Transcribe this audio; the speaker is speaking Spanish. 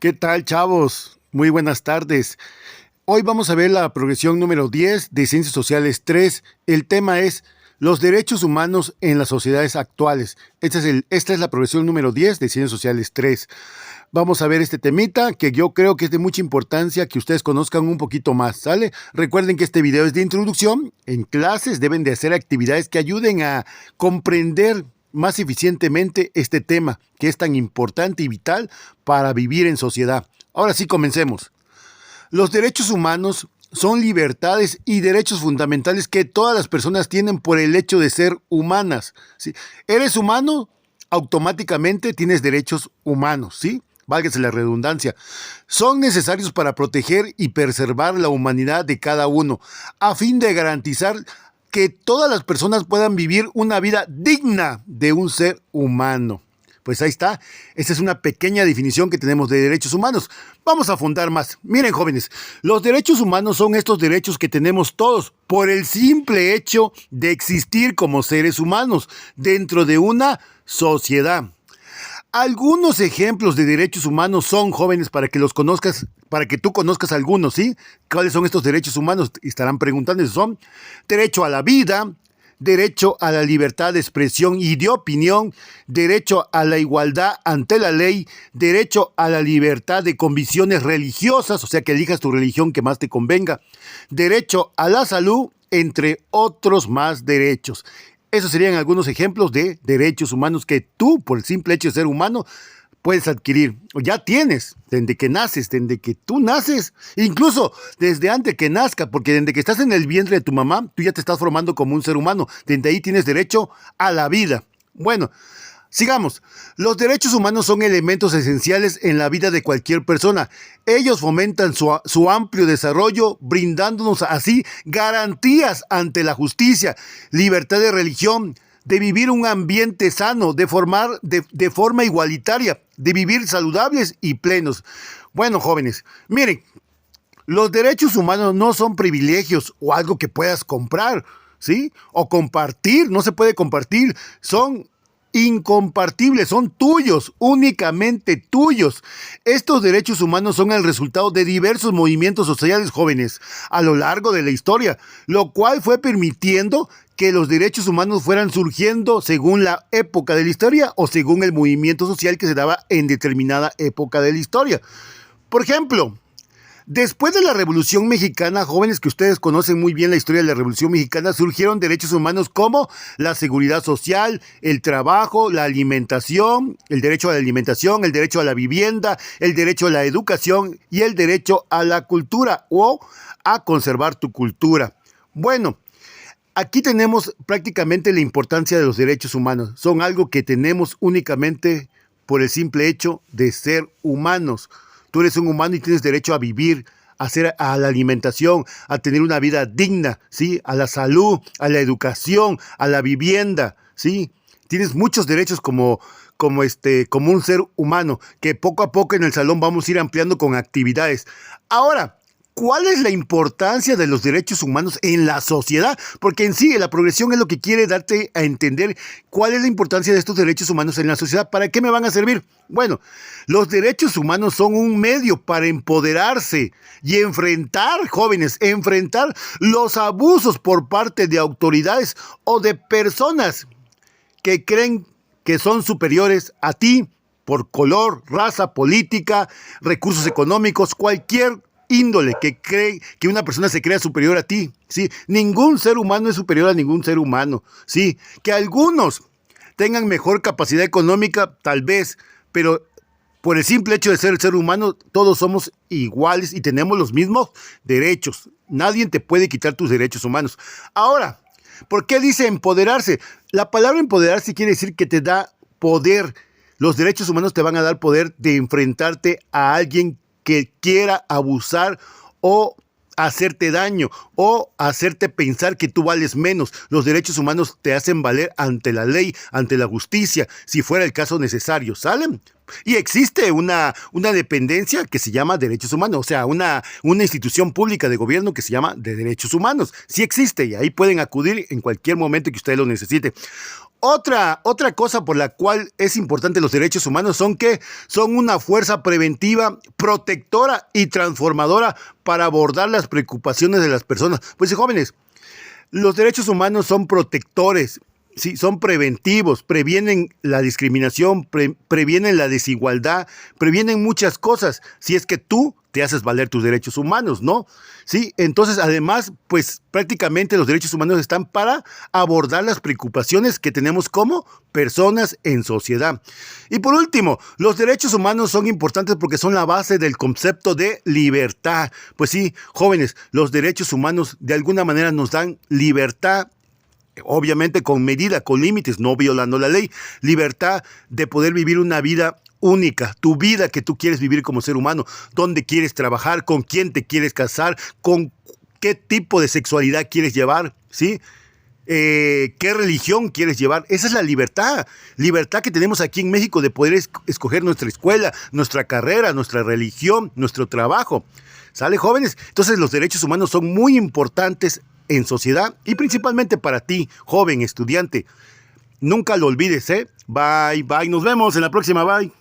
¿Qué tal, chavos? Muy buenas tardes. Hoy vamos a ver la progresión número 10 de Ciencias Sociales 3. El tema es los derechos humanos en las sociedades actuales. Esta es la progresión número 10 de Ciencias Sociales 3. Vamos a ver este temita que yo creo que es de mucha importancia que ustedes conozcan un poquito más, ¿sale? Recuerden que este video es de introducción. En clases deben de hacer actividades que ayuden a comprender más eficientemente este tema que es tan importante y vital para vivir en sociedad. Ahora sí, comencemos. Los derechos humanos son libertades y derechos fundamentales que todas las personas tienen por el hecho de ser humanas, ¿sí? Eres humano, automáticamente tienes derechos humanos, ¿sí? Válgase la redundancia. Son necesarios para proteger y preservar la humanidad de cada uno, a fin de garantizar que todas las personas puedan vivir una vida digna de un ser humano. Pues ahí está. Esta es una pequeña definición que tenemos de derechos humanos. Vamos a fundar más. Miren, jóvenes, los derechos humanos son estos derechos que tenemos todos por el simple hecho de existir como seres humanos dentro de una sociedad. Algunos ejemplos de derechos humanos son, jóvenes, para que los conozcas, para que tú conozcas algunos, ¿sí? ¿Cuáles son estos derechos humanos? Estarán preguntando. Son derecho a la vida, derecho a la libertad de expresión y de opinión, derecho a la igualdad ante la ley, derecho a la libertad de convicciones religiosas, o sea, que elijas tu religión que más te convenga, derecho a la salud, entre otros más derechos. Esos serían algunos ejemplos de derechos humanos que tú, por el simple hecho de ser humano, puedes adquirir. O ya tienes, desde que naces, desde que tú naces, incluso desde antes que nazca, porque desde que estás en el vientre de tu mamá, tú ya te estás formando como un ser humano. Desde ahí tienes derecho a la vida. Bueno, sigamos. Los derechos humanos son elementos esenciales en la vida de cualquier persona. Ellos fomentan su amplio desarrollo, brindándonos así garantías ante la justicia, libertad de religión, de vivir un ambiente sano, de formar de forma igualitaria, de vivir saludables y plenos. Bueno, jóvenes, miren, los derechos humanos no son privilegios o algo que puedas comprar, ¿sí? O compartir, no se puede compartir, son incompartibles, son tuyos, únicamente tuyos. Estos derechos humanos son el resultado de diversos movimientos sociales, jóvenes, a lo largo de la historia, lo cual fue permitiendo que los derechos humanos fueran surgiendo según la época de la historia o según el movimiento social que se daba en determinada época de la historia. Por ejemplo, después de la Revolución Mexicana, jóvenes, que ustedes conocen muy bien la historia de la Revolución Mexicana, surgieron derechos humanos como la seguridad social, el trabajo, la alimentación, el derecho a la alimentación, el derecho a la vivienda, el derecho a la educación y el derecho a la cultura o a conservar tu cultura. Bueno, aquí tenemos prácticamente la importancia de los derechos humanos. Son algo que tenemos únicamente por el simple hecho de ser humanos. Tú eres un humano y tienes derecho a vivir, a la alimentación, a tener una vida digna, ¿sí? A la salud, a la educación, a la vivienda, ¿sí? Tienes muchos derechos como un ser humano, que poco a poco en el salón vamos a ir ampliando con actividades. Ahora, ¿cuál es la importancia de los derechos humanos en la sociedad? Porque en sí, la progresión es lo que quiere darte a entender cuál es la importancia de estos derechos humanos en la sociedad. ¿Para qué me van a servir? Bueno, los derechos humanos son un medio para empoderarse y enfrentar, jóvenes, enfrentar los abusos por parte de autoridades o de personas que creen que son superiores a ti por color, raza, política, recursos económicos, cualquier índole que cree que una persona se crea superior a ti, ¿sí? Ningún ser humano es superior a ningún ser humano, ¿sí? Que algunos tengan mejor capacidad económica, tal vez, pero por el simple hecho de ser el ser humano, todos somos iguales y tenemos los mismos derechos. Nadie te puede quitar tus derechos humanos. Ahora, ¿por qué dice empoderarse? La palabra empoderarse quiere decir que te da poder. Los derechos humanos te van a dar poder de enfrentarte a alguien que quiera abusar o hacerte daño o hacerte pensar que tú vales menos. Los derechos humanos te hacen valer ante la ley, ante la justicia, si fuera el caso necesario, ¿salen? Y existe una dependencia que se llama derechos humanos, o sea, una institución pública de gobierno que se llama de derechos humanos. Sí existe y ahí pueden acudir en cualquier momento que ustedes lo necesiten. Otra cosa por la cual es importante los derechos humanos son que son una fuerza preventiva, protectora y transformadora para abordar las preocupaciones de las personas. Pues jóvenes, los derechos humanos son protectores, sí, son preventivos, previenen la discriminación, previenen la desigualdad, previenen muchas cosas, si es que tú te haces valer tus derechos humanos, ¿no? Sí, entonces además, pues prácticamente los derechos humanos están para abordar las preocupaciones que tenemos como personas en sociedad. Y por último, los derechos humanos son importantes porque son la base del concepto de libertad. Pues sí, jóvenes, los derechos humanos de alguna manera nos dan libertad. Obviamente con medida, con límites, no violando la ley. Libertad de poder vivir una vida única, tu vida que tú quieres vivir como ser humano, dónde quieres trabajar, con quién te quieres casar, con qué tipo de sexualidad quieres llevar, ¿sí? ¿Qué religión quieres llevar? Esa es la libertad. Libertad que tenemos aquí en México de poder escoger nuestra escuela, nuestra carrera, nuestra religión, nuestro trabajo. ¿Sale, jóvenes? Entonces los derechos humanos son muy importantes en sociedad y principalmente para ti, joven estudiante. Nunca lo olvides, ¿eh? Bye, bye. Nos vemos en la próxima. Bye.